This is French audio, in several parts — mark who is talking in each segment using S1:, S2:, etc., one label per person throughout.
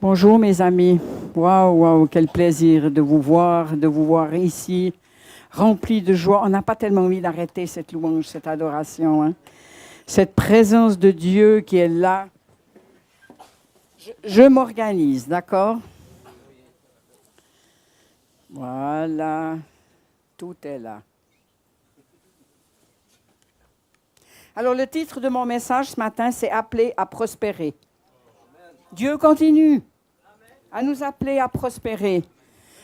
S1: Bonjour mes amis. Waouh, waouh, quel plaisir de vous voir ici, rempli de joie. On n'a pas tellement envie d'arrêter cette louange, cette adoration, hein. Cette présence de Dieu qui est là. Je m'organise, d'accord? Voilà, tout est là. Alors le titre de mon message ce matin, c'est « Appelé à prospérer ». Dieu continue à nous appeler à prospérer.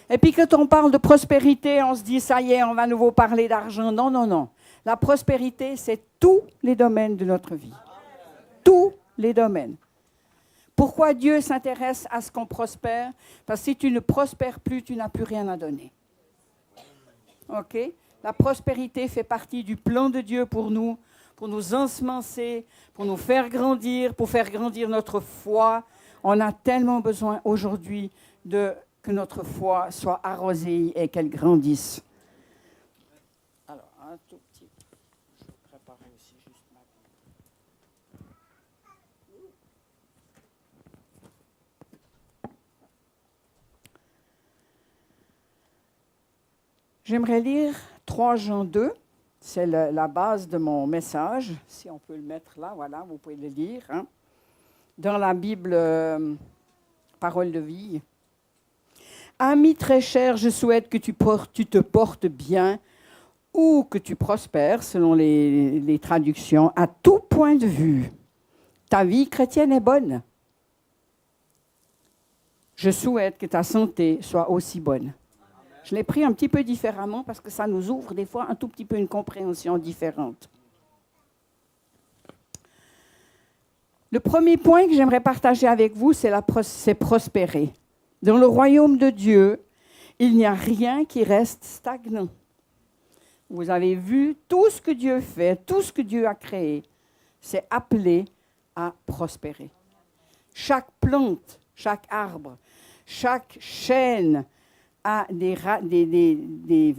S1: Et puis quand on parle de prospérité, on se dit, ça y est, on va à nouveau parler d'argent. Non, non, non. La prospérité, c'est tous les domaines de notre vie. Tous les domaines. Pourquoi Dieu s'intéresse à ce qu'on prospère? Parce que si tu ne prospères plus, tu n'as plus rien à donner. OK? La prospérité fait partie du plan de Dieu pour nous ensemencer, pour nous faire grandir, pour faire grandir notre foi. On a tellement besoin aujourd'hui que notre foi soit arrosée et qu'elle grandisse. Alors, un tout petit. Je vais préparer aussi juste ma Bible. J'aimerais lire 3 Jean 2. C'est la base de mon message. Si on peut le mettre là, voilà, vous pouvez le lire. Hein. Dans la Bible, Parole de vie. Ami très cher, je souhaite que tu te portes bien ou que tu prospères, selon les traductions, à tout point de vue. Ta vie chrétienne est bonne. Je souhaite que ta santé soit aussi bonne. Je l'ai pris un petit peu différemment parce que ça nous ouvre des fois un tout petit peu une compréhension différente. Le premier point que j'aimerais partager avec vous, c'est prospérer. Dans le royaume de Dieu, il n'y a rien qui reste stagnant. Vous avez vu tout ce que Dieu fait, tout ce que Dieu a créé, c'est appelé à prospérer. Chaque plante, chaque arbre, chaque chêne a des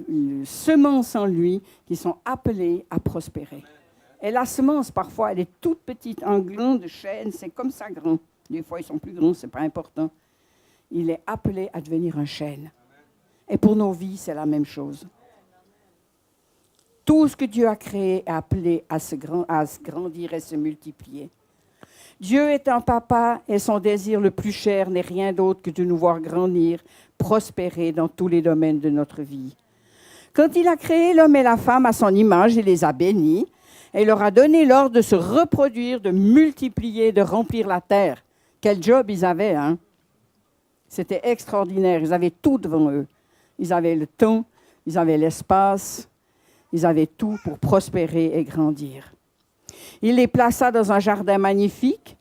S1: semences en lui qui sont appelées à prospérer. Et la semence, parfois, elle est toute petite. Un gland de chêne, c'est comme ça grand. Des fois, ils sont plus grands, ce n'est pas important. Il est appelé à devenir un chêne. Et pour nos vies, c'est la même chose. Tout ce que Dieu a créé est appelé à se grandir et se multiplier. Dieu est un papa et son désir le plus cher n'est rien d'autre que de nous voir grandir, prospérer dans tous les domaines de notre vie. Quand il a créé l'homme et la femme à son image, il les a bénis et il leur a donné l'ordre de se reproduire, de multiplier, de remplir la terre. Quel job ils avaient, hein? C'était extraordinaire. Ils avaient tout devant eux. Ils avaient le temps, ils avaient l'espace, ils avaient tout pour prospérer et grandir. Il les plaça dans un jardin magnifique.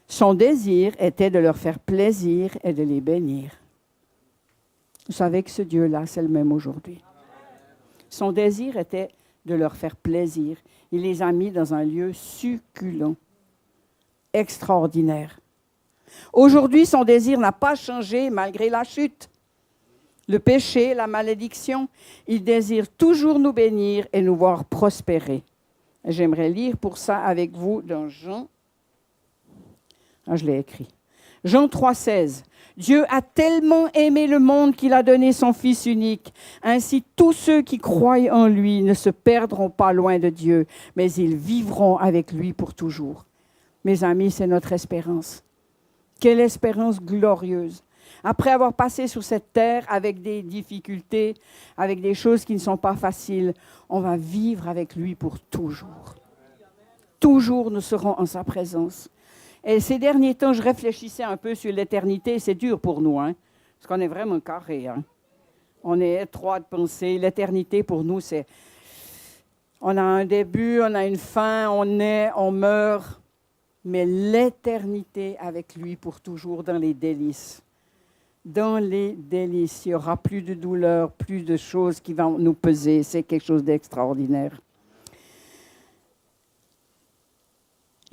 S1: Son désir était de leur faire plaisir et de les bénir. Vous savez que ce Dieu-là, c'est le même aujourd'hui. Son désir était de leur faire plaisir. Il les a mis dans un lieu succulent, extraordinaire. Aujourd'hui, son désir n'a pas changé malgré la chute. Le péché, la malédiction, il désire toujours nous bénir et nous voir prospérer. J'aimerais lire pour ça avec vous dans Jean. Je l'ai écrit. Jean 3,16. Dieu a tellement aimé le monde qu'il a donné son Fils unique. Ainsi, tous ceux qui croient en lui ne se perdront pas loin de Dieu, mais ils vivront avec lui pour toujours. Mes amis, c'est notre espérance. Quelle espérance glorieuse. Après avoir passé sur cette terre avec des difficultés, avec des choses qui ne sont pas faciles, on va vivre avec lui pour toujours. Toujours nous serons en sa présence. Et ces derniers temps, je réfléchissais un peu sur l'éternité. C'est dur pour nous, hein, parce qu'on est vraiment carré. Hein. On est étroit de pensée. L'éternité, pour nous, c'est... On a un début, on a une fin, on naît, on meurt. Mais l'éternité avec lui pour toujours dans les délices. Dans les délices, il n'y aura plus de douleur, plus de choses qui vont nous peser. C'est quelque chose d'extraordinaire.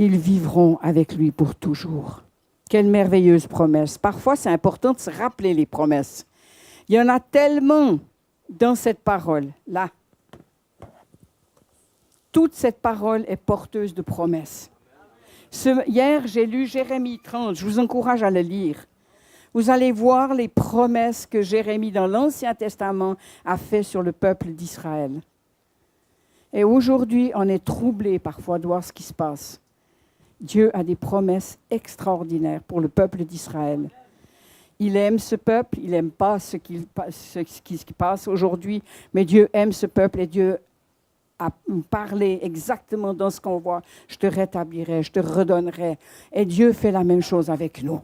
S1: Ils vivront avec lui pour toujours. Quelle merveilleuse promesse. Parfois, c'est important de se rappeler les promesses. Il y en a tellement dans cette parole-là. Toute cette parole est porteuse de promesses. Hier, j'ai lu Jérémie 30. Je vous encourage à le lire. Vous allez voir les promesses que Jérémie dans l'Ancien Testament a faites sur le peuple d'Israël. Et aujourd'hui, on est troublé parfois de voir ce qui se passe. Dieu a des promesses extraordinaires pour le peuple d'Israël. Il aime ce peuple, il n'aime pas ce qui se passe aujourd'hui, mais Dieu aime ce peuple et Dieu a parlé exactement dans ce qu'on voit. Je te rétablirai, je te redonnerai. Et Dieu fait la même chose avec nous.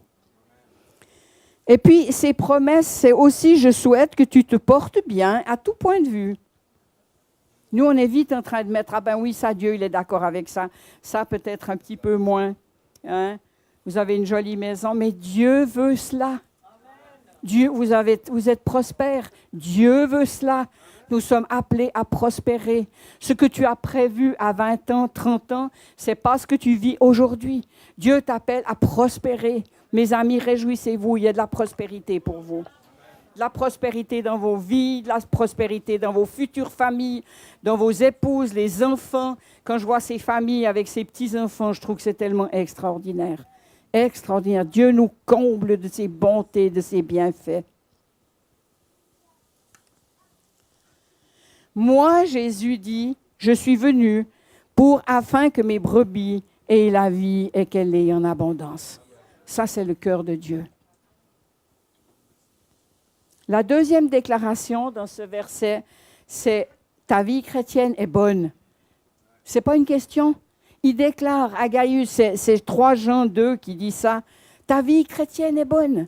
S1: Et puis, ces promesses, c'est aussi, je souhaite que tu te portes bien à tout point de vue. Nous, on est vite en train de mettre, ah ben oui, ça, Dieu, il est d'accord avec ça. Ça, peut-être un petit peu moins. Hein? Vous avez une jolie maison, mais Dieu veut cela. Dieu, vous êtes prospères. Dieu veut cela. Nous sommes appelés à prospérer. Ce que tu as prévu à 20 ans, 30 ans, ce n'est pas ce que tu vis aujourd'hui. Dieu t'appelle à prospérer. Mes amis, réjouissez-vous, il y a de la prospérité pour vous. De la prospérité dans vos vies, de la prospérité dans vos futures familles, dans vos épouses, les enfants. Quand je vois ces familles avec ces petits-enfants, je trouve que c'est tellement extraordinaire. Extraordinaire. Dieu nous comble de ses bontés, de ses bienfaits. Moi, Jésus dit, je suis venu afin que mes brebis aient la vie et qu'elle l'ait en abondance. Ça, c'est le cœur de Dieu. La deuxième déclaration dans ce verset, c'est « ta vie chrétienne est bonne ». Ce n'est pas une question. Il déclare à Gaius, c'est 3 Jean 2 qui dit ça, « ta vie chrétienne est bonne ».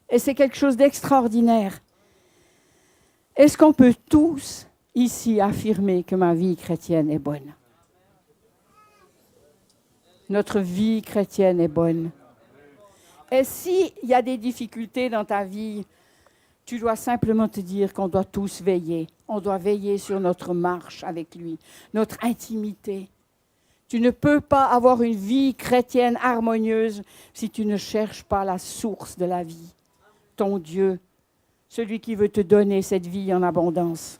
S1: Et c'est quelque chose d'extraordinaire. Est-ce qu'on peut tous ici affirmer que ma vie chrétienne est bonne? Notre vie chrétienne est bonne. Et s'il y a des difficultés dans ta vie, tu dois simplement te dire qu'on doit tous veiller. On doit veiller sur notre marche avec lui, notre intimité. Tu ne peux pas avoir une vie chrétienne harmonieuse si tu ne cherches pas la source de la vie, ton Dieu, celui qui veut te donner cette vie en abondance.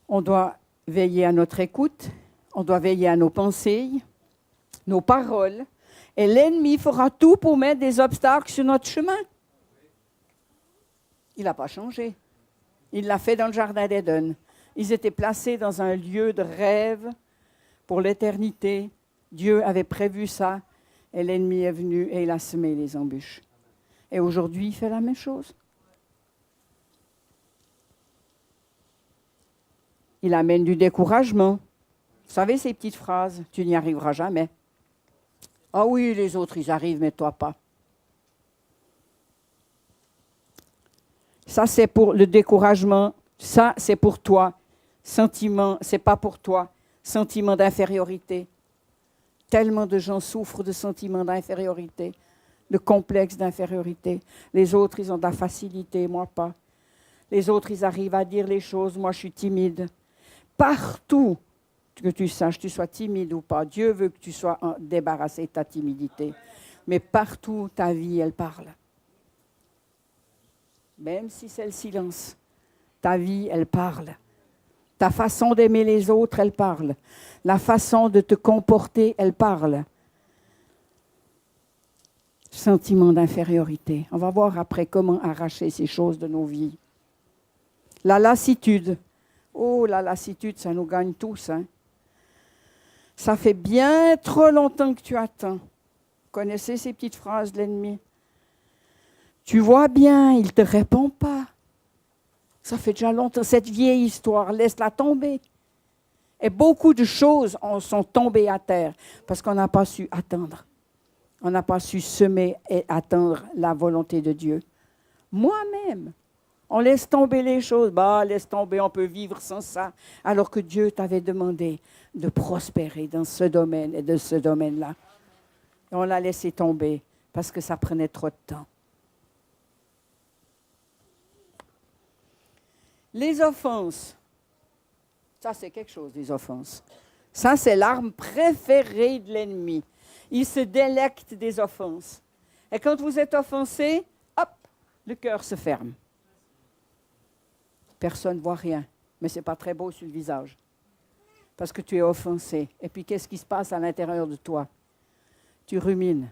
S1: On doit veiller à notre écoute, on doit veiller à nos pensées, nos paroles, et l'ennemi fera tout pour mettre des obstacles sur notre chemin. Il n'a pas changé. Il l'a fait dans le jardin d'Éden. Ils étaient placés dans un lieu de rêve pour l'éternité. Dieu avait prévu ça, et l'ennemi est venu et il a semé les embûches. Et aujourd'hui, il fait la même chose. Il amène du découragement. Vous savez ces petites phrases, tu n'y arriveras jamais. Ah oui, les autres, ils arrivent, mais toi pas. Ça, c'est pour le découragement. Ça, c'est pour toi. Sentiment, c'est pas pour toi. Sentiment d'infériorité. Tellement de gens souffrent de sentiments d'infériorité, de complexes d'infériorité. Les autres, ils ont de la facilité, moi pas. Les autres, ils arrivent à dire les choses, moi je suis timide. Partout que tu saches, tu sois timide ou pas, Dieu veut que tu sois débarrassé de ta timidité. Mais partout, ta vie, elle parle. Même si c'est le silence, ta vie, elle parle. Ta façon d'aimer les autres, elle parle. La façon de te comporter, elle parle. Sentiment d'infériorité. On va voir après comment arracher ces choses de nos vies. La lassitude. Oh, la lassitude, ça nous gagne tous. Hein? Ça fait bien trop longtemps que tu attends. Vous connaissez ces petites phrases de l'ennemi? Tu vois bien, il ne te répond pas. Ça fait déjà longtemps. Cette vieille histoire, laisse-la tomber. Et beaucoup de choses sont tombées à terre parce qu'on n'a pas su attendre. On n'a pas su semer et attendre la volonté de Dieu. Moi-même, on laisse tomber les choses. Bah, laisse tomber, on peut vivre sans ça. Alors que Dieu t'avait demandé de prospérer dans ce domaine et de ce domaine-là. Et on l'a laissé tomber parce que ça prenait trop de temps. Les offenses. Ça, c'est quelque chose, les offenses. Ça, c'est l'arme préférée de l'ennemi. Il se délecte des offenses. Et quand vous êtes offensé, hop, le cœur se ferme. Personne ne voit rien, mais ce n'est pas très beau sur le visage. Parce que tu es offensé. Et puis, qu'est-ce qui se passe à l'intérieur de toi? Tu rumines.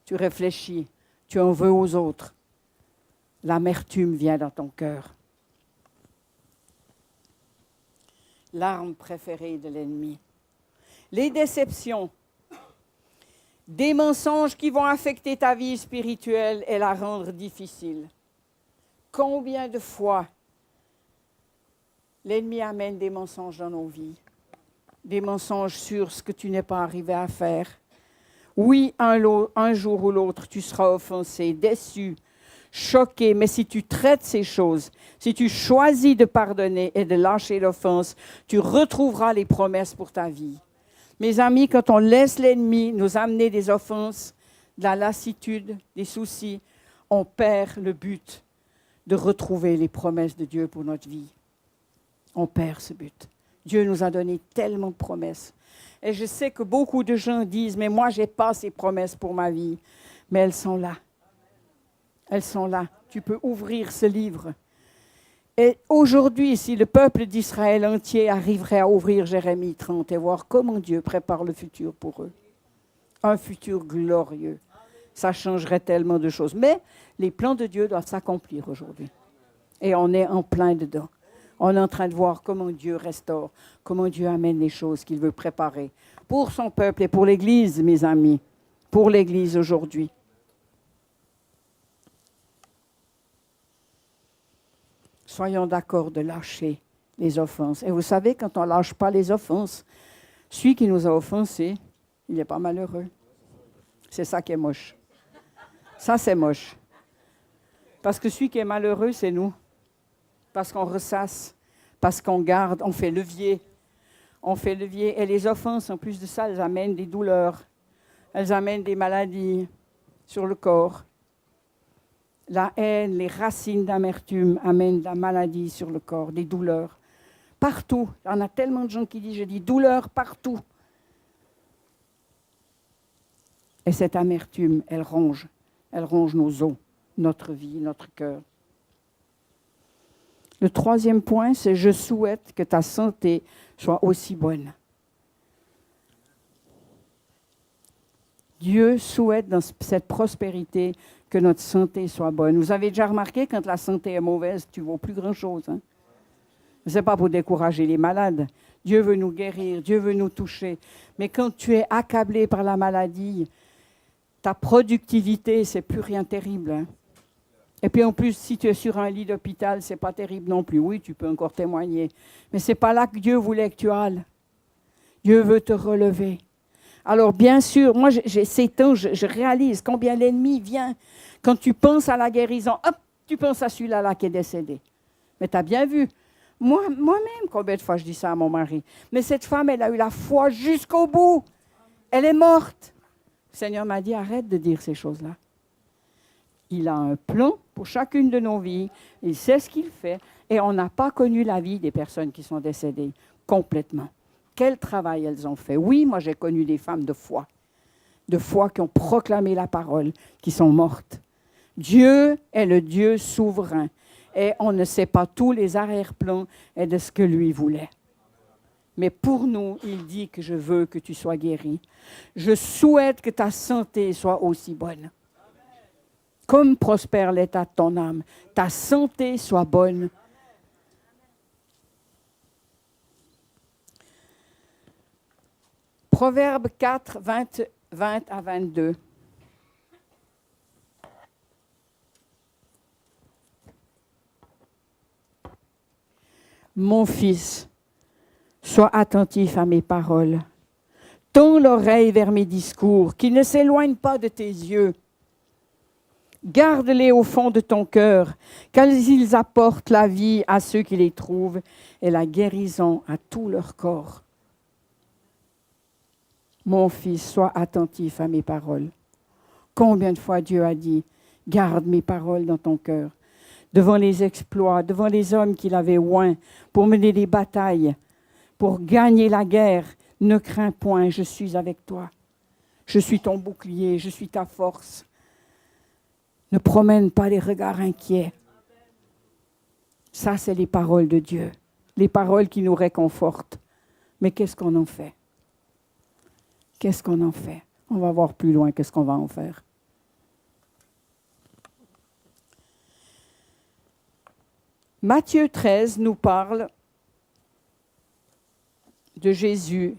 S1: tu réfléchis, tu en veux aux autres. L'amertume vient dans ton cœur. L'arme préférée de l'ennemi. Les déceptions, des mensonges qui vont affecter ta vie spirituelle et la rendre difficile. Combien de fois l'ennemi amène des mensonges dans nos vies, des mensonges sur ce que tu n'es pas arrivé à faire. Oui, un jour ou l'autre, tu seras offensé, déçu, choqué, mais si tu traites ces choses, si tu choisis de pardonner et de lâcher l'offense, tu retrouveras les promesses pour ta vie. Mes amis, quand on laisse l'ennemi nous amener des offenses, de la lassitude, des soucis, on perd le but de retrouver les promesses de Dieu pour notre vie. On perd ce but. Dieu nous a donné tellement de promesses. Et je sais que beaucoup de gens disent, mais moi, je n'ai pas ces promesses pour ma vie. Mais elles sont là. Elles sont là. Tu peux ouvrir ce livre. Et aujourd'hui, si le peuple d'Israël entier arriverait à ouvrir Jérémie 30 et voir comment Dieu prépare le futur pour eux, un futur glorieux, ça changerait tellement de choses. Mais les plans de Dieu doivent s'accomplir aujourd'hui. Et on est en plein dedans. On est en train de voir comment Dieu restaure, comment Dieu amène les choses qu'il veut préparer pour son peuple et pour l'Église, mes amis, pour l'Église aujourd'hui. Soyons d'accord de lâcher les offenses. Et vous savez, quand on ne lâche pas les offenses, celui qui nous a offensés, il n'est pas malheureux. C'est ça qui est moche. Ça, c'est moche. Parce que celui qui est malheureux, c'est nous. Parce qu'on ressasse, parce qu'on garde, on fait levier. On fait levier. Et les offenses, en plus de ça, elles amènent des douleurs. Elles amènent des maladies sur le corps. La haine, les racines d'amertume amènent de la maladie sur le corps, des douleurs. Partout. Il y en a tellement de gens qui disent, je dis, douleur partout. Et cette amertume, elle ronge nos os, notre vie, notre cœur. Le troisième point, c'est je souhaite que ta santé soit aussi bonne. Dieu souhaite dans cette prospérité que notre santé soit bonne. Vous avez déjà remarqué, quand la santé est mauvaise, tu ne vaux plus grand-chose. Hein? Ce n'est pas pour décourager les malades. Dieu veut nous guérir, Dieu veut nous toucher. Mais quand tu es accablé par la maladie, ta productivité, c'est plus rien terrible. Hein? Et puis en plus, si tu es sur un lit d'hôpital, ce n'est pas terrible non plus. Oui, tu peux encore témoigner. Mais ce n'est pas là que Dieu voulait que tu ailles. Dieu veut te relever. Alors bien sûr, moi, ces temps, je réalise combien l'ennemi vient. Quand tu penses à la guérison, hop, tu penses à celui-là là qui est décédé. Mais tu as bien vu. Moi-même, combien de fois je dis ça à mon mari. Mais cette femme, elle a eu la foi jusqu'au bout. Elle est morte. Le Seigneur m'a dit, arrête de dire ces choses-là. Il a un plan pour chacune de nos vies. Il sait ce qu'il fait. Et on n'a pas connu la vie des personnes qui sont décédées complètement. Quel travail elles ont fait. Oui, moi j'ai connu des femmes de foi qui ont proclamé la parole, qui sont mortes. Dieu est le Dieu souverain. Et on ne sait pas tous les arrière-plans et de ce que lui voulait. Mais pour nous, il dit que je veux que tu sois guéri. Je souhaite que ta santé soit aussi bonne. Comme prospère l'état de ton âme, ta santé soit bonne. Proverbe 4, 20 à 22. Mon fils, sois attentif à mes paroles. Tends l'oreille vers mes discours, qu'ils ne s'éloignent pas de tes yeux. Garde-les au fond de ton cœur, car ils apportent la vie à ceux qui les trouvent et la guérison à tout leur corps. Mon fils, sois attentif à mes paroles. Combien de fois Dieu a dit, garde mes paroles dans ton cœur, devant les exploits, devant les hommes qu'il avait oints, pour mener des batailles, pour gagner la guerre. Ne crains point, je suis avec toi. Je suis ton bouclier, je suis ta force. Ne promène pas les regards inquiets. Ça, c'est les paroles de Dieu, les paroles qui nous réconfortent. Mais qu'est-ce qu'on en fait? Qu'est-ce qu'on en fait? On va voir plus loin qu'est-ce qu'on va en faire. Matthieu 13 nous parle de Jésus.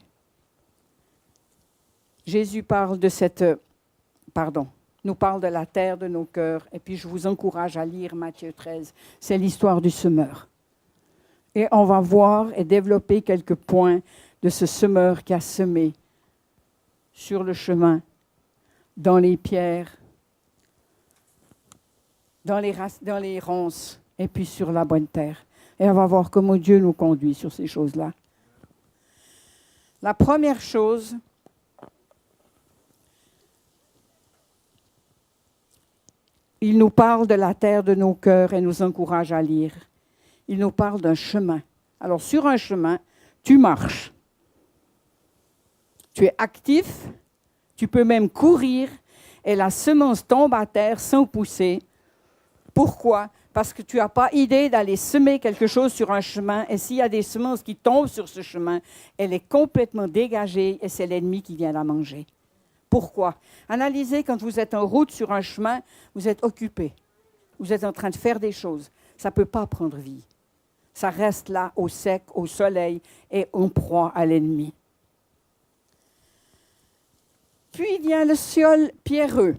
S1: Jésus parle de nous parle de la terre de nos cœurs. Et puis je vous encourage à lire Matthieu 13. C'est l'histoire du semeur. Et on va voir et développer quelques points de ce semeur qui a semé sur le chemin, dans les pierres, dans les ronces, et puis sur la bonne terre. Et on va voir comment Dieu nous conduit sur ces choses-là. La première chose, il nous parle de la terre de nos cœurs et nous encourage à lire. Il nous parle d'un chemin. Alors, sur un chemin, tu marches. Tu es actif, tu peux même courir et la semence tombe à terre sans pousser. Pourquoi? Parce que tu n'as pas idée d'aller semer quelque chose sur un chemin et s'il y a des semences qui tombent sur ce chemin, elle est complètement dégagée et c'est l'ennemi qui vient la manger. Pourquoi? Analysez quand vous êtes en route sur un chemin, vous êtes occupé. Vous êtes en train de faire des choses. Ça ne peut pas prendre vie. Ça reste là, au sec, au soleil, et en proie à l'ennemi. Puis vient le sol pierreux.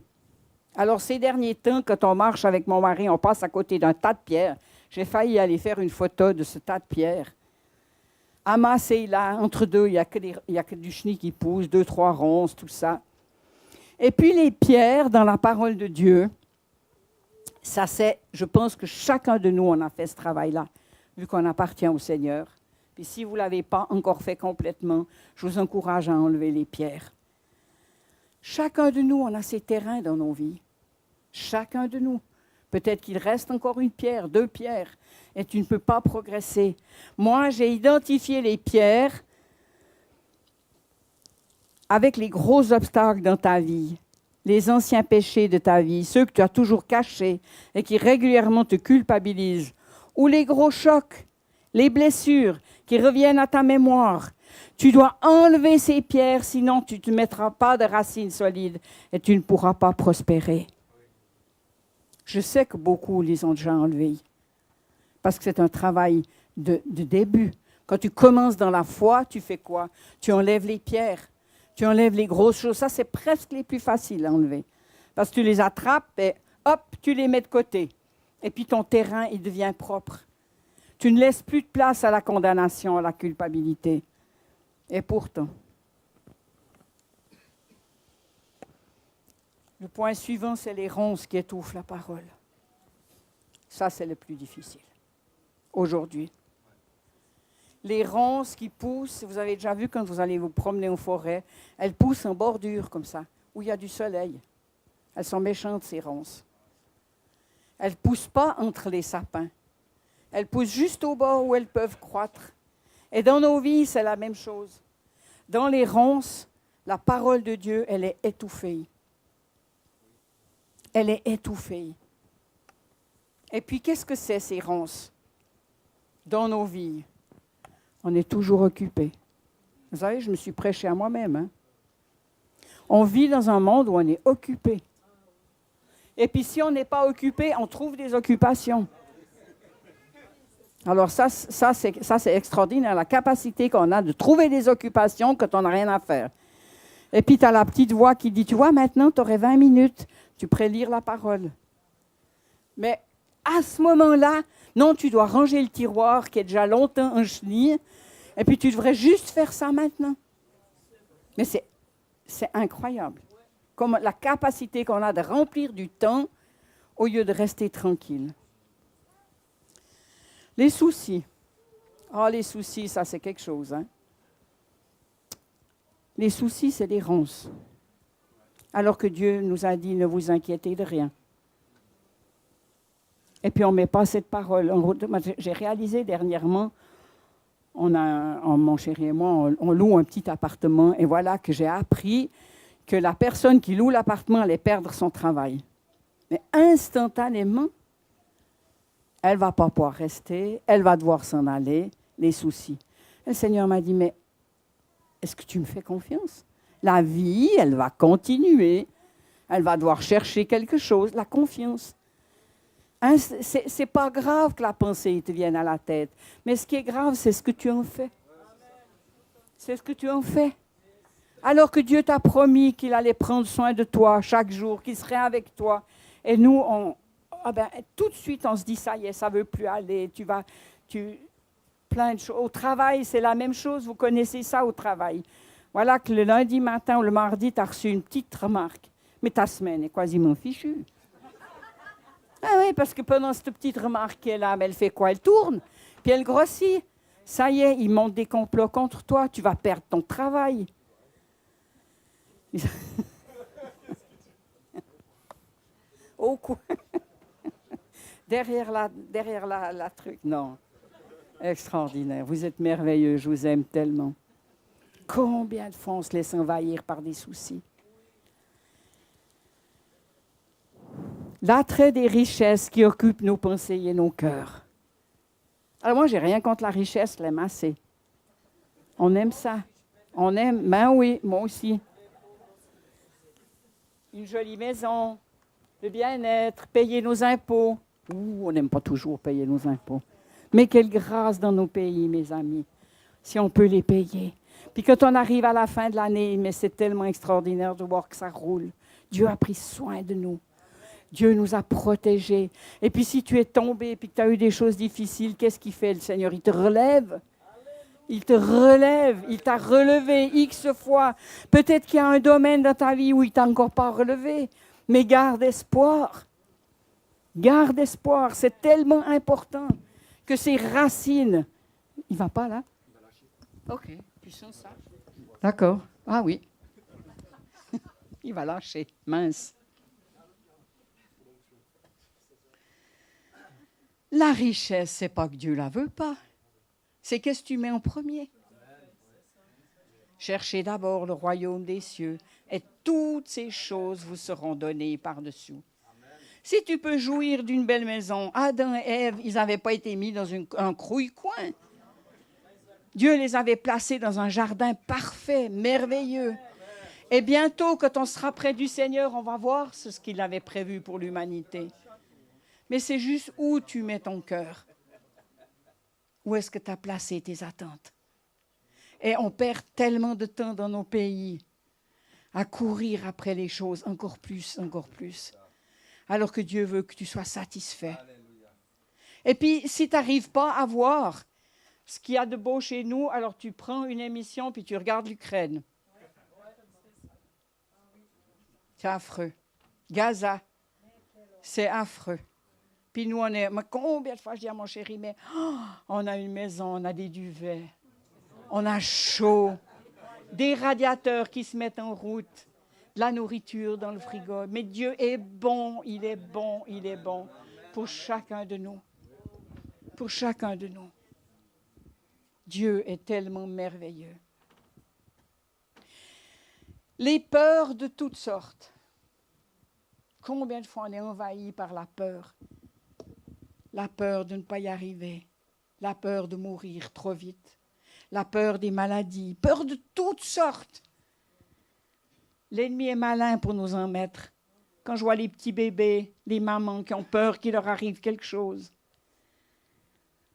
S1: Alors, ces derniers temps, quand on marche avec mon mari, on passe à côté d'un tas de pierres. J'ai failli aller faire une photo de ce tas de pierres. Amassé là, entre deux, il n'y a que du chenille qui pousse, 2, 3 ronces, tout ça. Et puis les pierres dans la parole de Dieu, ça c'est, je pense que chacun de nous, on a fait ce travail-là, vu qu'on appartient au Seigneur. Puis si vous ne l'avez pas encore fait complètement, je vous encourage à enlever les pierres. Chacun de nous, on a ces terrains dans nos vies. Chacun de nous. Peut-être qu'il reste encore une pierre, 2 pierres, et tu ne peux pas progresser. Moi, j'ai identifié les pierres avec les gros obstacles dans ta vie, les anciens péchés de ta vie, ceux que tu as toujours cachés et qui régulièrement te culpabilisent, ou les gros chocs, les blessures qui reviennent à ta mémoire. Tu dois enlever ces pierres, sinon tu ne te mettras pas de racines solides et tu ne pourras pas prospérer. Je sais que beaucoup les ont déjà enlevées, parce que c'est un travail de début. Quand tu commences dans la foi, tu fais quoi? Tu enlèves les pierres, tu enlèves les grosses choses. Ça, c'est presque les plus faciles à enlever, parce que tu les attrapes et hop, tu les mets de côté. Et puis ton terrain, il devient propre. Tu ne laisses plus de place à la condamnation, à la culpabilité. Et pourtant, le point suivant, c'est les ronces qui étouffent la parole. Ça, c'est le plus difficile, aujourd'hui. Les ronces qui poussent, vous avez déjà vu quand vous allez vous promener en forêt, elles poussent en bordure comme ça, où il y a du soleil. Elles sont méchantes, ces ronces. Elles ne poussent pas entre les sapins. Elles poussent juste au bord où elles peuvent croître. Et dans nos vies, c'est la même chose. Dans les ronces, la parole de Dieu, elle est étouffée. Elle est étouffée. Et puis, qu'est-ce que c'est, ces ronces? Dans nos vies, on est toujours occupé. Vous savez, je me suis prêché à moi-même. Hein? On vit dans un monde où on est occupé. Et puis, si on n'est pas occupé, on trouve des occupations. Alors ça c'est extraordinaire, la capacité qu'on a de trouver des occupations quand on n'a rien à faire. Et puis tu as la petite voix qui dit, tu vois, maintenant tu aurais 20 minutes, tu pourrais lire la parole. Mais à ce moment-là, non, tu dois ranger le tiroir qui est déjà longtemps en chenille, et puis tu devrais juste faire ça maintenant. Mais c'est incroyable, comme la capacité qu'on a de remplir du temps au lieu de rester tranquille. Les soucis. Les soucis, ça c'est quelque chose. Hein? Les soucis, c'est des ronces. Alors que Dieu nous a dit, ne vous inquiétez de rien. Et puis on ne met pas cette parole. J'ai réalisé dernièrement, mon chéri et moi, on loue un petit appartement. Et voilà que j'ai appris que la personne qui loue l'appartement allait perdre son travail. Mais instantanément, elle ne va pas pouvoir rester, elle va devoir s'en aller, les soucis. Et le Seigneur m'a dit, mais est-ce que tu me fais confiance? La vie, elle va continuer, elle va devoir chercher quelque chose, la confiance. Hein, c'est pas grave que la pensée te vienne à la tête, mais ce qui est grave, c'est ce que tu en fais. C'est ce que tu en fais. Alors que Dieu t'a promis qu'il allait prendre soin de toi chaque jour, qu'il serait avec toi. Et nous, tout de suite, on se dit, ça y est, ça ne veut plus aller. Plein de choses. Au travail, c'est la même chose. Vous connaissez ça au travail. Voilà que le lundi matin ou le mardi, tu as reçu une petite remarque. Mais ta semaine est quasiment fichue. Ah oui, parce que pendant cette petite remarque qu'elle a, elle fait quoi? Elle tourne, puis elle grossit. Ça y est, ils montent des complots contre toi. Tu vas perdre ton travail. Au coin. derrière la truc. Non. Extraordinaire. Vous êtes merveilleux. Je vous aime tellement. Combien de fois on se laisse envahir par des soucis? L'attrait des richesses qui occupent nos pensées et nos cœurs. Alors moi, j'ai rien contre la richesse, je l'aime assez. On aime ça. On aime, ben oui, moi aussi. Une jolie maison, le bien-être, payer nos impôts. On n'aime pas toujours payer nos impôts. Mais quelle grâce dans nos pays, mes amis, si on peut les payer. Puis quand on arrive à la fin de l'année, mais c'est tellement extraordinaire de voir que ça roule. Dieu a pris soin de nous. Dieu nous a protégés. Et puis si tu es tombé et que tu as eu des choses difficiles, qu'est-ce qu'il fait le Seigneur? Il te relève. Il te relève. Il t'a relevé X fois. Peut-être qu'il y a un domaine dans ta vie où il ne t'a encore pas relevé. Mais garde espoir. Garde espoir. C'est tellement important que ces racines... Il ne va pas là? Il va lâcher. OK. Tu sens ça? D'accord. Ah oui. Il va lâcher. Mince. La richesse, ce n'est pas que Dieu ne la veut pas. C'est qu'est-ce que tu mets en premier. Cherchez d'abord le royaume des cieux et toutes ces choses vous seront données par-dessous. Si tu peux jouir d'une belle maison, Adam et Ève, ils n'avaient pas été mis dans un crouille-coin. Dieu les avait placés dans un jardin parfait, merveilleux. Et bientôt, quand on sera près du Seigneur, on va voir ce qu'il avait prévu pour l'humanité. Mais c'est juste où tu mets ton cœur. Où est-ce que tu as placé tes attentes? Et on perd tellement de temps dans nos pays à courir après les choses encore plus. Alors que Dieu veut que tu sois satisfait. Et puis, si tu n'arrives pas à voir ce qu'il y a de beau chez nous, alors tu prends une émission puis tu regardes l'Ukraine. C'est affreux. Gaza, c'est affreux. Puis nous, combien de fois je dis à mon chéri, mais on a une maison, on a des duvets, on a chaud, des radiateurs qui se mettent en route, de la nourriture dans le frigo. Mais Dieu est bon, il est bon, il est bon pour chacun de nous. Pour chacun de nous. Dieu est tellement merveilleux. Les peurs de toutes sortes. Combien de fois on est envahi par la peur? La peur de ne pas y arriver, la peur de mourir trop vite, la peur des maladies, peur de toutes sortes. L'ennemi est malin pour nous en mettre. Quand je vois les petits bébés, les mamans qui ont peur qu'il leur arrive quelque chose.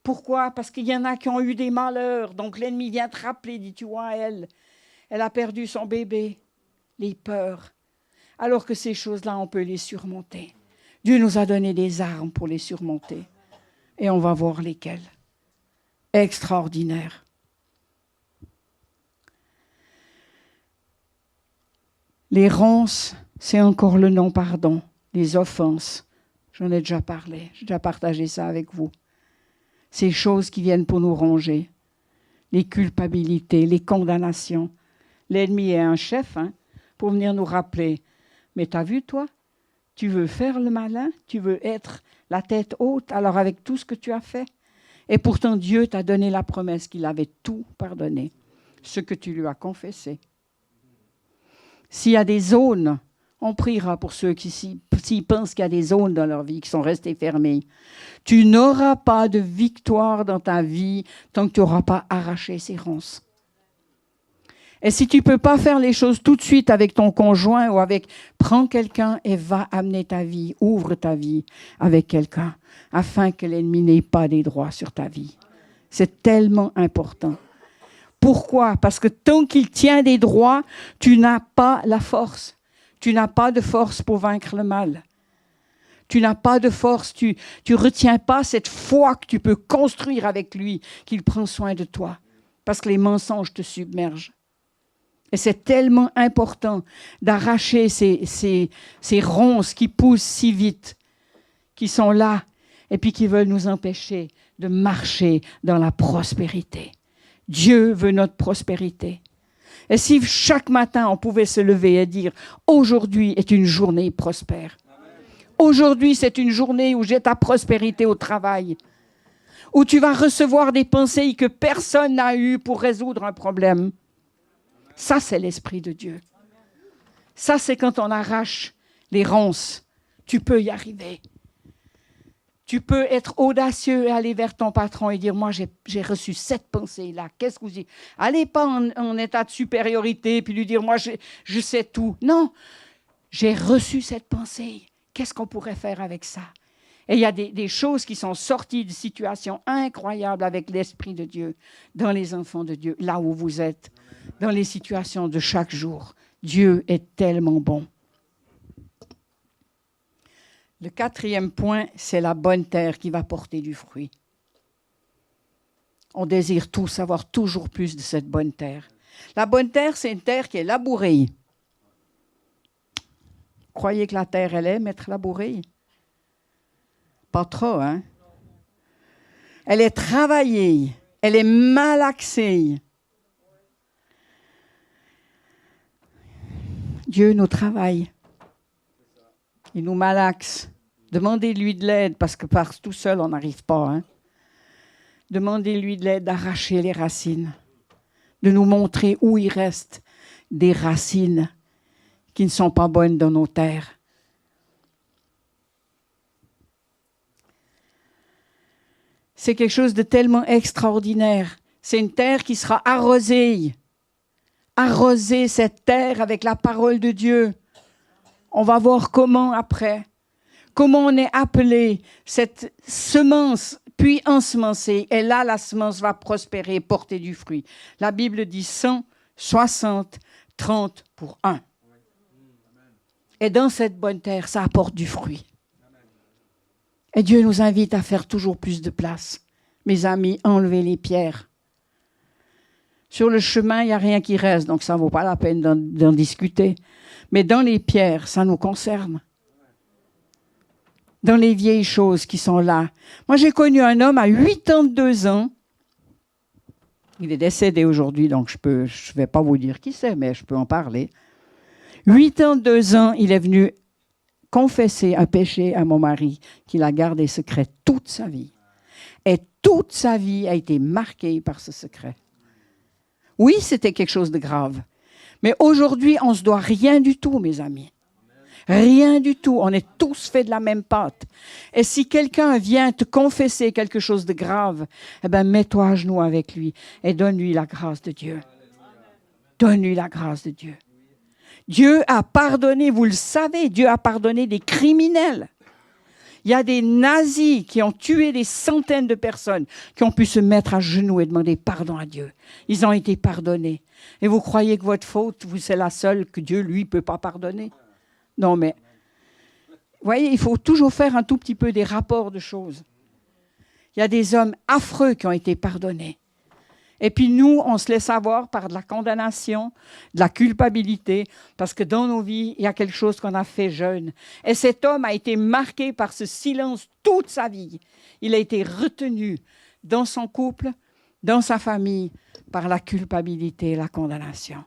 S1: Pourquoi? Parce qu'il y en a qui ont eu des malheurs. Donc l'ennemi vient te rappeler, dit, tu vois, elle a perdu son bébé. Les peurs. Alors que ces choses-là, on peut les surmonter. Dieu nous a donné des armes pour les surmonter. Et on va voir lesquelles. Extraordinaire. Les ronces, c'est encore le non-pardon. Les offenses, j'en ai déjà parlé. J'ai déjà partagé ça avec vous. Ces choses qui viennent pour nous ronger. Les culpabilités, les condamnations. L'ennemi est un chef pour venir nous rappeler. Mais t'as vu, toi? Tu veux faire le malin, tu veux être la tête haute, alors avec tout ce que tu as fait. Et pourtant, Dieu t'a donné la promesse qu'il avait tout pardonné, ce que tu lui as confessé. S'il y a des zones, on priera pour ceux qui, s'ils pensent qu'il y a des zones dans leur vie qui sont restées fermées. Tu n'auras pas de victoire dans ta vie tant que tu n'auras pas arraché ces ronces. Et si tu ne peux pas faire les choses tout de suite avec ton conjoint ou avec... Prends quelqu'un et va amener ta vie, ouvre ta vie avec quelqu'un, afin que l'ennemi n'ait pas des droits sur ta vie. C'est tellement important. Pourquoi? Parce que tant qu'il tient des droits, tu n'as pas la force. Tu n'as pas de force pour vaincre le mal. Tu n'as pas de force, tu retiens pas cette foi que tu peux construire avec lui, qu'il prend soin de toi. Parce que les mensonges te submergent. Et c'est tellement important d'arracher ces ronces qui poussent si vite, qui sont là, et puis qui veulent nous empêcher de marcher dans la prospérité. Dieu veut notre prospérité. Et si chaque matin on pouvait se lever et dire « Aujourd'hui est une journée prospère ». Aujourd'hui, c'est une journée où j'ai ta prospérité au travail, où tu vas recevoir des pensées que personne n'a eues pour résoudre un problème. Ça, c'est l'Esprit de Dieu. Ça, c'est quand on arrache les ronces. Tu peux y arriver. Tu peux être audacieux et aller vers ton patron et dire « Moi, j'ai reçu cette pensée-là. Qu'est-ce que vous dites ?» Allez pas en état de supériorité puis lui dire « Moi, je sais tout. » Non, j'ai reçu cette pensée. Qu'est-ce qu'on pourrait faire avec ça? Et il y a des choses qui sont sorties de situations incroyables avec l'Esprit de Dieu, dans les enfants de Dieu, là où vous êtes, dans les situations de chaque jour. Dieu est tellement bon. Le 4e point, c'est la bonne terre qui va porter du fruit. On désire tous avoir toujours plus de cette bonne terre. La bonne terre, c'est une terre qui est labourée. Croyez que la terre, elle aime être labourée? Pas trop, hein? Elle est travaillée, elle est malaxée. Dieu nous travaille. Il nous malaxe. Demandez-lui de l'aide, parce que par tout seul, on n'arrive pas. Hein? Demandez-lui de l'aide d'arracher les racines, de nous montrer où il reste des racines qui ne sont pas bonnes dans nos terres. C'est quelque chose de tellement extraordinaire. C'est une terre qui sera arrosée. Arroser cette terre avec la parole de Dieu. On va voir comment après. Comment on est appelé, cette semence, puis ensemencée. Et là, la semence va prospérer, porter du fruit. La Bible dit 100, 60, 30 pour 1. Et dans cette bonne terre, ça apporte du fruit. Et Dieu nous invite à faire toujours plus de place. Mes amis, enlevez les pierres. Sur le chemin, il n'y a rien qui reste, donc ça ne vaut pas la peine d'en discuter. Mais dans les pierres, ça nous concerne. Dans les vieilles choses qui sont là. Moi, j'ai connu un homme à 82 ans. Il est décédé aujourd'hui, donc je ne vais pas vous dire qui c'est, mais je peux en parler. 82 ans, il est venu confesser un péché à mon mari qu'il a gardé secret toute sa vie. Et toute sa vie a été marquée par ce secret. Oui, c'était quelque chose de grave. Mais aujourd'hui, on ne se doit rien du tout, mes amis. Rien du tout. On est tous faits de la même pâte. Et si quelqu'un vient te confesser quelque chose de grave, eh bien, mets-toi à genoux avec lui et donne-lui la grâce de Dieu. Donne-lui la grâce de Dieu. Dieu a pardonné, vous le savez, Dieu a pardonné des criminels. Il y a des nazis qui ont tué des centaines de personnes, qui ont pu se mettre à genoux et demander pardon à Dieu. Ils ont été pardonnés. Et vous croyez que votre faute, c'est la seule que Dieu, lui, ne peut pas pardonner? Non, mais, vous voyez, il faut toujours faire un tout petit peu des rapports de choses. Il y a des hommes affreux qui ont été pardonnés. Et puis nous, on se laisse avoir par de la condamnation, de la culpabilité, parce que dans nos vies, il y a quelque chose qu'on a fait jeune. Et cet homme a été marqué par ce silence toute sa vie. Il a été retenu dans son couple, dans sa famille, par la culpabilité et la condamnation.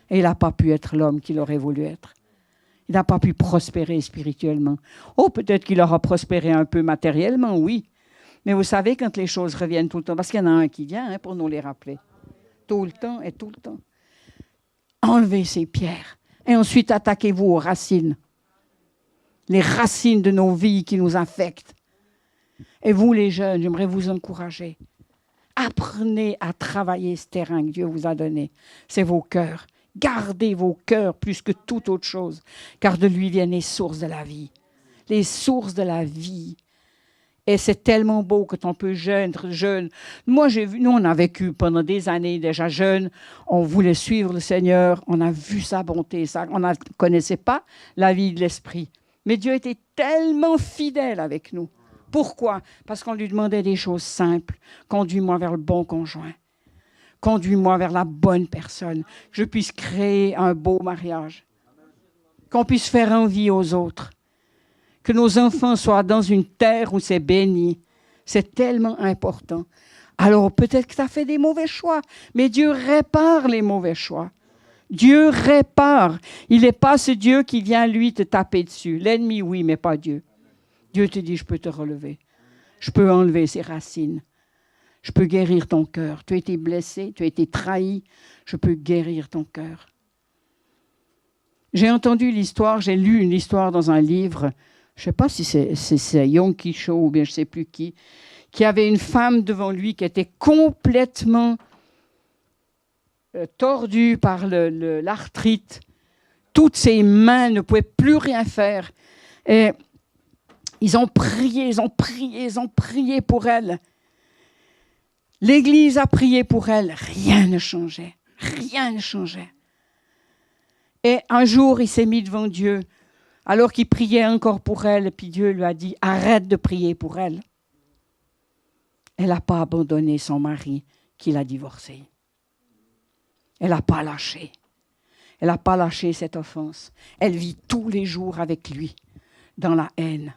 S1: Et il n'a pas pu être l'homme qu'il aurait voulu être. Il n'a pas pu prospérer spirituellement. Oh, peut-être qu'il aura prospéré un peu matériellement, oui. Mais vous savez, quand les choses reviennent tout le temps, parce qu'il y en a un qui vient pour nous les rappeler. Tout le temps et tout le temps. Enlevez ces pierres. Et ensuite, attaquez-vous aux racines. Les racines de nos vies qui nous infectent. Et vous, les jeunes, j'aimerais vous encourager. Apprenez à travailler ce terrain que Dieu vous a donné. C'est vos cœurs. Gardez vos cœurs plus que toute autre chose, car de lui viennent les sources de la vie. Les sources de la vie. Et c'est tellement beau quand on peut être jeune. Moi, nous, on a vécu pendant des années déjà jeunes. On voulait suivre le Seigneur. On a vu sa bonté. On ne connaissait pas la vie de l'esprit. Mais Dieu était tellement fidèle avec nous. Pourquoi? Parce qu'on lui demandait des choses simples. Conduis-moi vers le bon conjoint. Conduis-moi vers la bonne personne. Que je puisse créer un beau mariage. Qu'on puisse faire envie aux autres. Que nos enfants soient dans une terre où c'est béni. C'est tellement important. Alors peut-être que tu as fait des mauvais choix, mais Dieu répare les mauvais choix. Dieu répare. Il n'est pas ce Dieu qui vient, lui, te taper dessus. L'ennemi, oui, mais pas Dieu. Dieu te dit, je peux te relever. Je peux enlever ces racines. Je peux guérir ton cœur. Tu as été blessé, tu as été trahi. Je peux guérir ton cœur. J'ai entendu l'histoire, j'ai lu une histoire dans un livre. Je ne sais pas si c'est Yong Kisho ou bien je ne sais plus qui avait une femme devant lui qui était complètement tordue par l'arthrite. Toutes ses mains ne pouvaient plus rien faire. Et ils ont prié pour elle. L'Église a prié pour elle. Rien ne changeait. Rien ne changeait. Et un jour, il s'est mis devant Dieu. Alors qu'il priait encore pour elle, puis Dieu lui a dit, arrête de prier pour elle. Elle n'a pas abandonné son mari qui l'a divorcée. Elle n'a pas lâché. Elle n'a pas lâché cette offense. Elle vit tous les jours avec lui, dans la haine.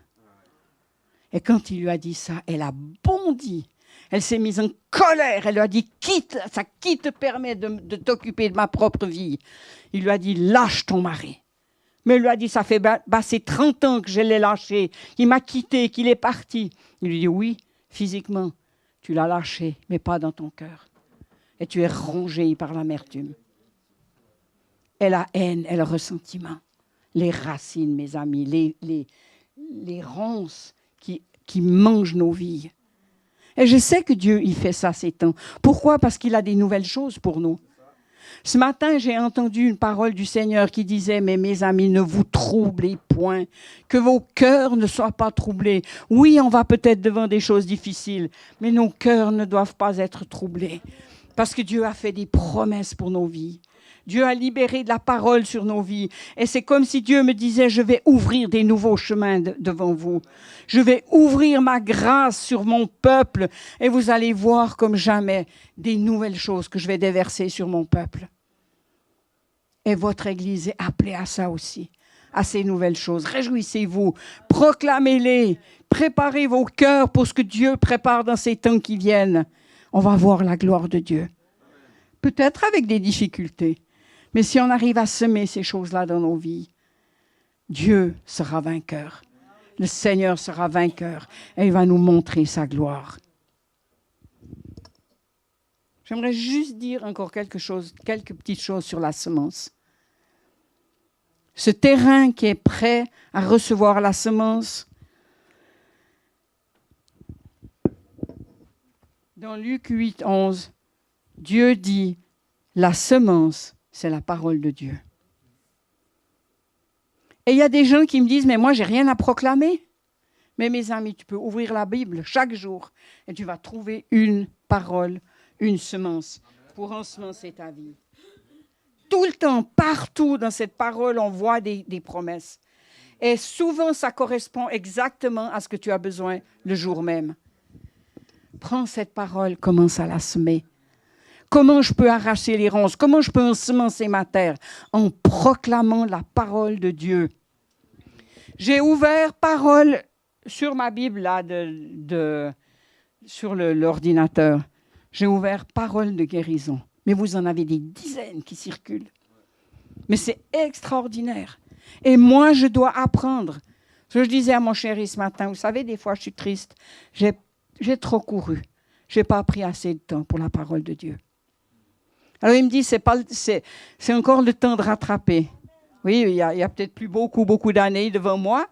S1: Et quand il lui a dit ça, elle a bondi. Elle s'est mise en colère. Elle lui a dit, quitte, ça qui te permet de t'occuper de ma propre vie. Il lui a dit, lâche ton mari. Mais il lui a dit, ça fait c'est 30 ans que je l'ai lâché. Il m'a quitté, qu'il est parti. Il lui dit, oui, physiquement, tu l'as lâché, mais pas dans ton cœur. Et tu es rongé par l'amertume. Et la haine et le ressentiment. Les racines, mes amis, les ronces qui mangent nos vies. Et je sais que Dieu, il fait ça ces temps. Pourquoi? Parce qu'il a des nouvelles choses pour nous. Ce matin, j'ai entendu une parole du Seigneur qui disait « Mais mes amis, ne vous troublez point, que vos cœurs ne soient pas troublés. Oui, on va peut-être devant des choses difficiles, mais nos cœurs ne doivent pas être troublés. Parce que Dieu a fait des promesses pour nos vies. Dieu a libéré de la parole sur nos vies. Et c'est comme si Dieu me disait « Je vais ouvrir des nouveaux chemins devant vous. Je vais ouvrir ma grâce sur mon peuple et vous allez voir comme jamais des nouvelles choses que je vais déverser sur mon peuple. » Et votre Église est appelée à ça aussi, à ces nouvelles choses. Réjouissez-vous, proclamez-les, préparez vos cœurs pour ce que Dieu prépare dans ces temps qui viennent. On va voir la gloire de Dieu. Peut-être avec des difficultés, mais si on arrive à semer ces choses-là dans nos vies, Dieu sera vainqueur. Le Seigneur sera vainqueur et il va nous montrer sa gloire. J'aimerais juste dire encore quelques petites choses sur la semence. Ce terrain qui est prêt à recevoir la semence, dans Luc 8, 11, Dieu dit, la semence, c'est la parole de Dieu. Et il y a des gens qui me disent, mais moi, j'ai rien à proclamer. Mais mes amis, tu peux ouvrir la Bible chaque jour et tu vas trouver une parole, une semence pour ensemencer ta vie. Tout le temps, partout dans cette parole, on voit des promesses. Et souvent, ça correspond exactement à ce que tu as besoin le jour même. Prends cette parole, commence à la semer. Comment je peux arracher les ronces? Comment je peux ensemencer ma terre? En proclamant la parole de Dieu. J'ai ouvert parole sur ma Bible, là, sur l'ordinateur. J'ai ouvert parole de guérison. Mais vous en avez des dizaines qui circulent. Mais c'est extraordinaire. Et moi, je dois apprendre. Je disais à mon chéri ce matin, vous savez, des fois, je suis triste. J'ai trop couru. Je n'ai pas pris assez de temps pour la parole de Dieu. Alors, il me dit, c'est encore le temps de rattraper. Oui, il y a peut-être plus beaucoup d'années devant moi,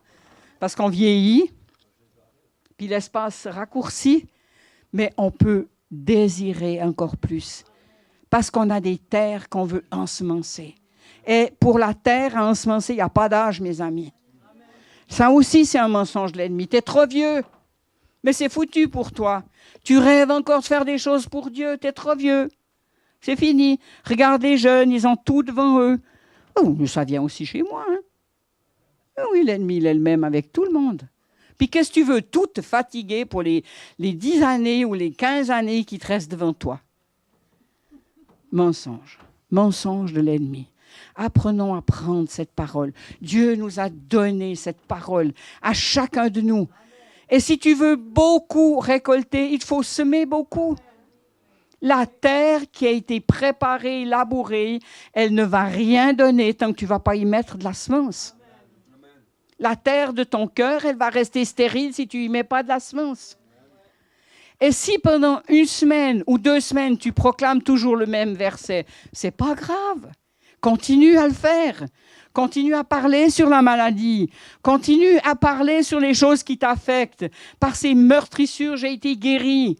S1: parce qu'on vieillit, puis l'espace se raccourcit, mais on peut désirer encore plus. Parce qu'on a des terres qu'on veut ensemencer. Et pour la terre à ensemencer, il n'y a pas d'âge, mes amis. Ça aussi, c'est un mensonge de l'ennemi. Tu es trop vieux, mais c'est foutu pour toi. Tu rêves encore de faire des choses pour Dieu, tu es trop vieux. C'est fini. Regarde les jeunes, ils ont tout devant eux. Oh, ça vient aussi chez moi. Hein? Oui, l'ennemi, il est le même avec tout le monde. Puis qu'est-ce que tu veux? Tout te fatiguer pour les 10 années ou les 15 années qui te restent devant toi. Mensonge. Mensonge de l'ennemi. Apprenons à prendre cette parole. Dieu nous a donné cette parole à chacun de nous. Et si tu veux beaucoup récolter, il faut semer beaucoup. La terre qui a été préparée, labourée, elle ne va rien donner tant que tu ne vas pas y mettre de la semence. La terre de ton cœur, elle va rester stérile si tu n'y mets pas de la semence. Et si pendant 1 semaine ou 2 semaines, tu proclames toujours le même verset, c'est pas grave. Continue à le faire. Continue à parler sur la maladie. Continue à parler sur les choses qui t'affectent. Par ces meurtrissures, j'ai été guéri.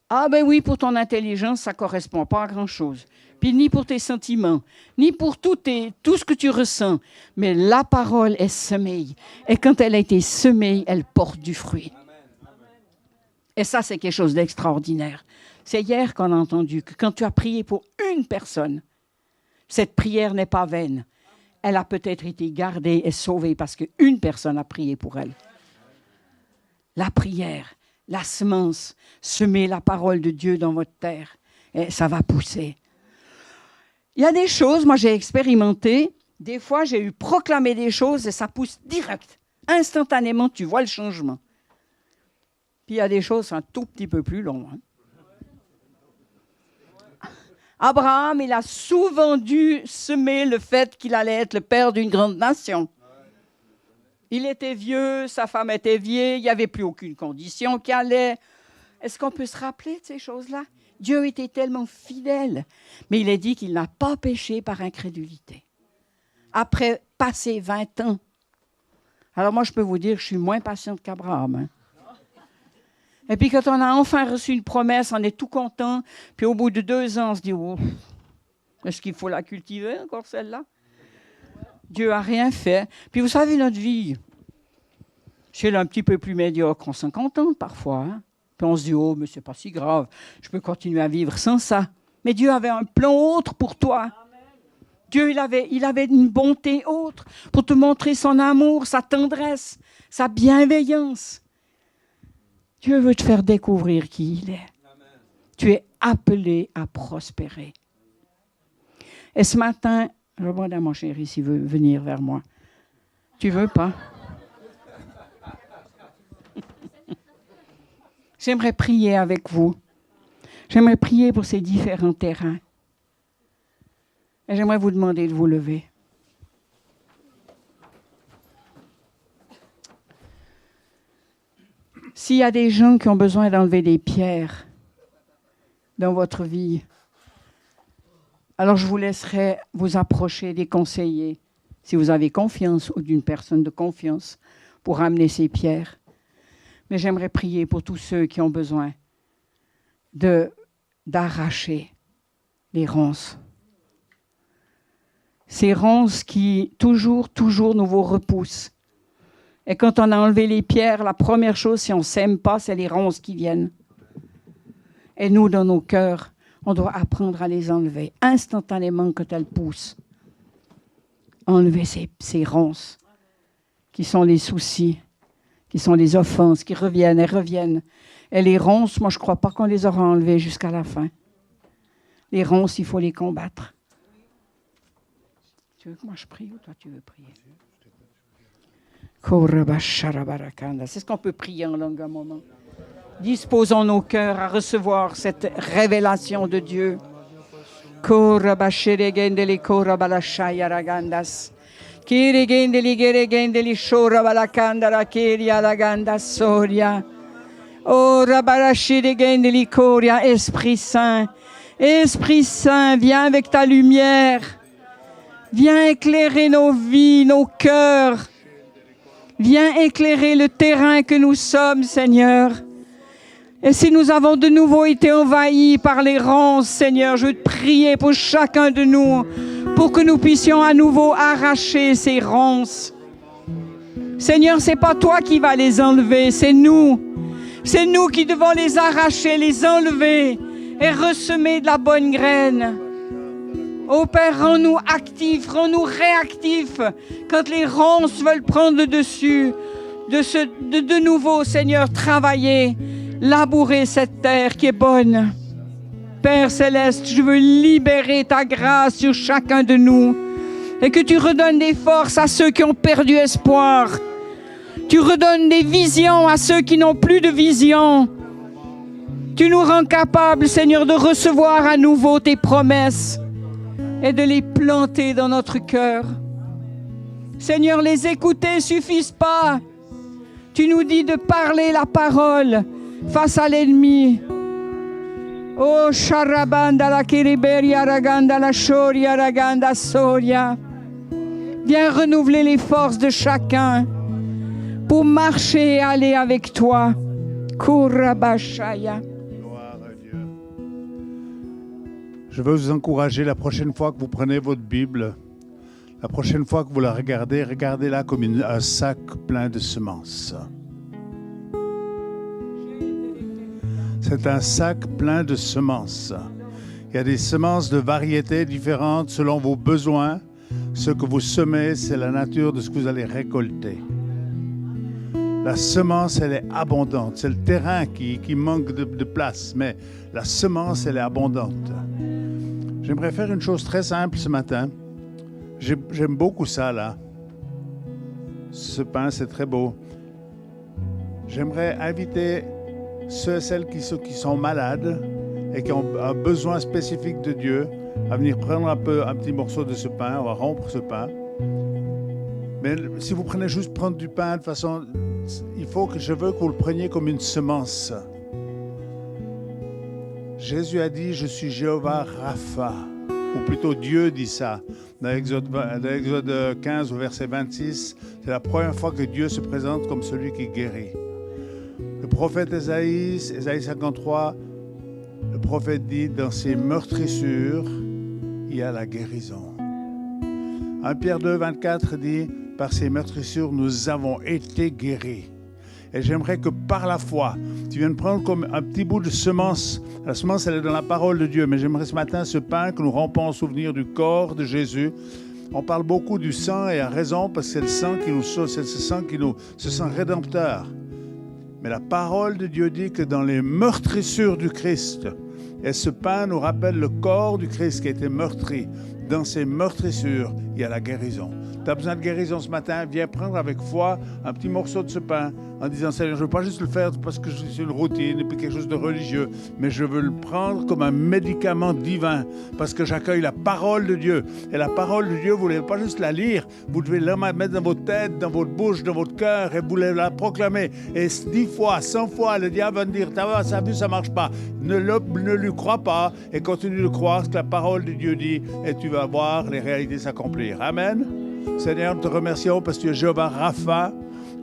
S1: Ah ben oui, pour ton intelligence, ça ne correspond pas à grand-chose. Puis ni pour tes sentiments, ni pour tout ce que tu ressens. Mais la parole est semée. Et quand elle a été semée, elle porte du fruit. Et ça, c'est quelque chose d'extraordinaire. C'est hier qu'on a entendu que quand tu as prié pour une personne, cette prière n'est pas vaine. Elle a peut-être été gardée et sauvée parce qu'une personne a prié pour elle. La prière, la semence, semer la parole de Dieu dans votre terre, et ça va pousser. Il y a des choses, moi j'ai expérimenté, des fois j'ai eu proclamé des choses et ça pousse direct. Instantanément, tu vois le changement. Puis il y a des choses un tout petit peu plus long. Hein. Abraham, il a souvent dû semer le fait qu'il allait être le père d'une grande nation. Il était vieux, sa femme était vieille, il n'y avait plus aucune condition qui allait. Est-ce qu'on peut se rappeler de ces choses-là? Dieu était tellement fidèle, mais il est dit qu'il n'a pas péché par incrédulité. Après passer 20 ans. Alors moi, je peux vous dire que je suis moins patiente qu'Abraham. Hein. Et puis quand on a enfin reçu une promesse, on est tout content. Puis au bout de 2 ans, on se dit, oh, est-ce qu'il faut la cultiver encore celle-là? Dieu n'a rien fait. Puis vous savez, notre vie, c'est un petit peu plus médiocre. On s'en contente parfois. Hein? Puis on se dit, oh, mais c'est pas si grave. Je peux continuer à vivre sans ça. Mais Dieu avait un plan autre pour toi. Amen. Dieu, il avait une bonté autre pour te montrer son amour, sa tendresse, sa bienveillance. Dieu veut te faire découvrir qui il est. Amen. Tu es appelé à prospérer. Et ce matin, je demande à mon chéri s'il veut venir vers moi. Tu veux pas? J'aimerais prier avec vous. J'aimerais prier pour ces différents terrains. Et j'aimerais vous demander de vous lever. S'il y a des gens qui ont besoin d'enlever des pierres dans votre vie, alors je vous laisserai vous approcher des conseillers, si vous avez confiance ou d'une personne de confiance, pour amener ces pierres. Mais j'aimerais prier pour tous ceux qui ont besoin d'arracher les ronces. Ces ronces qui toujours nous vous repoussent. Et quand on a enlevé les pierres, la première chose, si on ne s'aime pas, c'est les ronces qui viennent. Et nous, dans nos cœurs, on doit apprendre à les enlever instantanément quand elles poussent. Enlever ces ronces qui sont les soucis, qui sont les offenses, qui reviennent et reviennent. Et les ronces, moi, je ne crois pas qu'on les aura enlevées jusqu'à la fin. Les ronces, il faut les combattre. Tu veux que moi je prie ou toi tu veux prier? C'est ce qu'on peut prier en langue un moment. Disposons nos cœurs à recevoir cette révélation de Dieu. Esprit Saint, Esprit Saint, viens avec ta lumière. Viens éclairer nos vies, nos cœurs. Viens éclairer le terrain que nous sommes, Seigneur. Et si nous avons de nouveau été envahis par les ronces, Seigneur, je veux te prier pour chacun de nous, pour que nous puissions à nouveau arracher ces ronces. Seigneur, ce n'est pas toi qui vas les enlever, c'est nous. C'est nous qui devons les arracher, les enlever et ressemer de la bonne graine. Ô Père, rends-nous actifs, rends-nous réactifs quand les ronces veulent prendre le dessus. De nouveau, Seigneur, travailler, labourer cette terre qui est bonne. Père Céleste, je veux libérer ta grâce sur chacun de nous et que tu redonnes des forces à ceux qui ont perdu espoir. Tu redonnes des visions à ceux qui n'ont plus de vision. Tu nous rends capables, Seigneur, de recevoir à nouveau tes promesses et de les planter dans notre cœur. Seigneur, les écouter ne suffisent pas. Tu nous dis de parler la parole face à l'ennemi. Oh, Sharabanda la Kiriberia Raganda la Shoria Raganda Soria. Viens renouveler les forces de chacun pour marcher et aller avec toi. Kurabashaya.
S2: Gloire à Dieu. Je veux vous encourager la prochaine fois que vous prenez votre Bible, la prochaine fois que vous la regardez, regardez-la comme un sac plein de semences. C'est un sac plein de semences. Il y a des semences de variétés différentes selon vos besoins. Ce que vous semez, c'est la nature de ce que vous allez récolter. La semence, elle est abondante. C'est le terrain qui manque de place, mais la semence, elle est abondante. J'aimerais faire une chose très simple ce matin. J'aime beaucoup ça, là. Ce pain, c'est très beau. J'aimerais inviter ceux et celles qui sont malades et qui ont un besoin spécifique de Dieu à venir prendre un petit morceau de ce pain. On va rompre ce pain. Mais si vous prenez juste prendre du pain de façon... je veux que vous le preniez comme une semence. Jésus a dit, je suis Jéhovah Rapha. Ou plutôt Dieu dit ça. Dans Exode 15 au verset 26, c'est la première fois que Dieu se présente comme celui qui guérit. Le prophète Ésaïe 53, le prophète dit, dans ses meurtrissures, il y a la guérison. 1 Pierre 2, 24 dit, par ses meurtrissures, nous avons été guéris. Et j'aimerais que par la foi, tu viennes prendre comme un petit bout de semence. La semence, elle est dans la parole de Dieu. Mais j'aimerais ce matin, ce pain que nous rompons en souvenir du corps de Jésus. On parle beaucoup du sang et à raison, parce que c'est le sang qui nous sauve, c'est ce sang rédempteur. Mais la parole de Dieu dit que dans les meurtrissures du Christ, et ce pain nous rappelle le corps du Christ qui a été meurtri. Dans ces meurtrissures, il y a la guérison. Tu as besoin de guérison ce matin, viens prendre avec foi un petit morceau de ce pain en disant, Seigneur, je ne veux pas juste le faire parce que c'est une routine et puis quelque chose de religieux, mais je veux le prendre comme un médicament divin parce que j'accueille la parole de Dieu. Et la parole de Dieu, vous ne devez pas juste la lire, vous devez la mettre dans votre tête, dans votre bouche, dans votre cœur et vous la proclamer. Et 10 fois, 100 fois, le diable va me dire, ça a vu, ça ne marche pas. Ne lui crois pas et continue de croire ce que la parole de Dieu dit et tu vas voir les réalités s'accomplir. Amen. Seigneur, nous te remercions parce que tu es Jéhovah Rapha.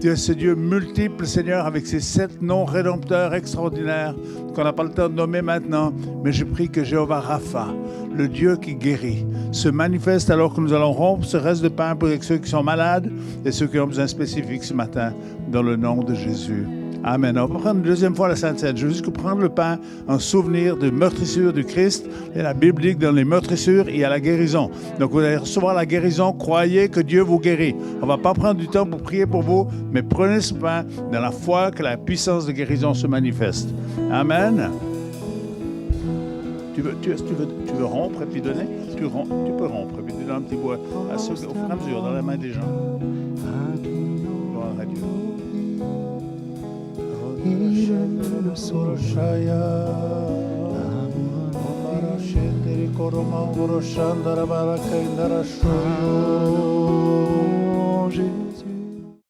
S2: Tu es ce Dieu multiple, Seigneur, avec ses 7 noms rédempteurs extraordinaires qu'on n'a pas le temps de nommer maintenant. Mais je prie que Jéhovah Rapha, le Dieu qui guérit, se manifeste alors que nous allons rompre ce reste de pain pour ceux qui sont malades et ceux qui ont besoin spécifiques ce matin, dans le nom de Jésus. Amen. On va prendre une deuxième fois la Sainte Seine. Je veux juste prendre le pain en souvenir de meurtrissure du Christ. Et la Bible dit que dans les meurtrissures, il y a la guérison. Donc vous allez recevoir la guérison. Croyez que Dieu vous guérit. On ne va pas prendre du temps pour prier pour vous, mais prenez ce pain dans la foi que la puissance de guérison se manifeste. Amen. Tu veux rompre et puis donner? Tu peux rompre et puis donner un petit bout au fur et à mesure dans la main des gens. Gloire à Dieu.